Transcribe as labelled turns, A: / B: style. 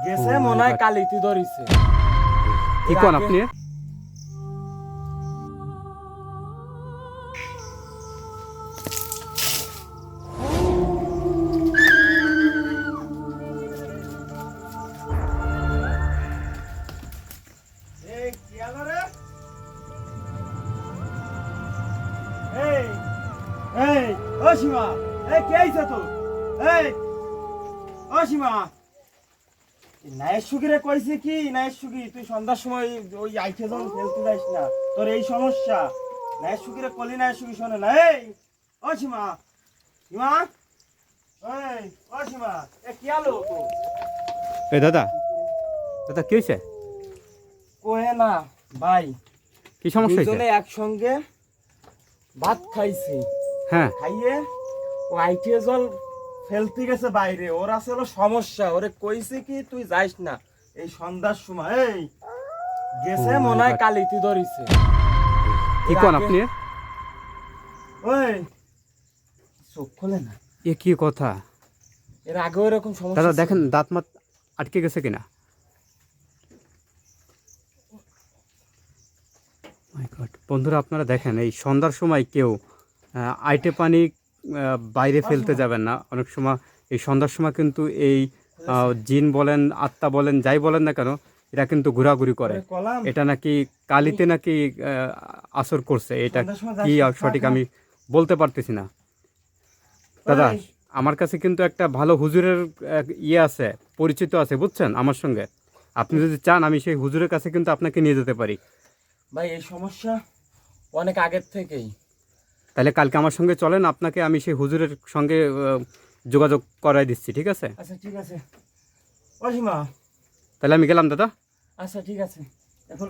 A: গেছে মনে হয় কালিতি ধরিছে।
B: কি কোন আপনি?
A: এই কি হলো রে? এই এই ও সীমা, এই কে আইছে তো? এই ও সীমা, নায়ের সুগিরে কইছে কি? নায়ের সুগি তুই সন্ধ্যার সময় ওই আইছে যখন ফেলতে যাইস না, তোর এই সমস্যা। নায়ের সুগিরে কলি, নায়ের সুগি শোনে না। এই ও সীমা, সীমা, এই ও সীমা, এ কি হলো তো?
B: এই দাদা, দাদা কি হয়েছে?
A: কোহে না ভাই,
B: কি সমস্যা হয়েছে?
A: দুজনে একসঙ্গে ভাত খাইছি,
B: হ্যাঁ,
A: খাইয়ে ও আইটিএ জল ফেলতে গেছে বাইরে। ওর আছে হলো সমস্যা। ওরে কইছে কি তুই যাইস না এই সন্ধ্যার সময়। এই গেছে
B: Oh my
A: মনে হয়
B: God.
A: কালিতি ধরিছে।
B: কি কোন আপনি?
A: ওই চোখ খোলে না।
B: এ কি কথা?
A: এর আগেও এরকম সমস্যা
B: দাদা
A: ছিল।
B: দেখেন দাঁত মাত আটকে গেছে কিনা। মাই গড, বন্ধুরা আপনারা দেখেন এই সন্ধ্যার সময় কেউ আইটে পানি বাইরে ফেলতে যাবেন না। অনেক সময় এই সন্ধ্যার সময় কিন্তু এই জিন বলেন, আত্মা বলেন, যাই বলেন না কেন, এরা কিন্তু ঘোরাঘুরি করে।
A: ওরে কলাম,
B: এটা নাকি কালিতে নাকি আসর করছে। এটা
A: সন্ধ্যার সময়
B: কি
A: যাস না,
B: সঠিক
A: খা।
B: আমি বলতে পারতেছি না। দাদা
A: ওই,
B: আমার কাছে কিন্তু একটা ভালো হুজুরের ইয়ে আছে, পরিচিত আছে, বুঝছেন আমার সঙ্গে। আপনি যদি চান আমি সেই হুজুরের কাছে কিন্তু আপনাকে নিয়ে যেতে পারি।
A: ভাই এই সমস্যা অনেক আগের থেকেই।
B: তাহলে কালকে আমার সঙ্গে চলেন, আপনাকে আমি সেই হুজুরের সঙ্গে যোগাযোগ করাই দিচ্ছি, ঠিক আছে?
A: আচ্ছা ঠিক আছে। ও সীমা,
B: তাহলে আমি গেলাম দাদা।
A: আচ্ছা ঠিক আছে। এখন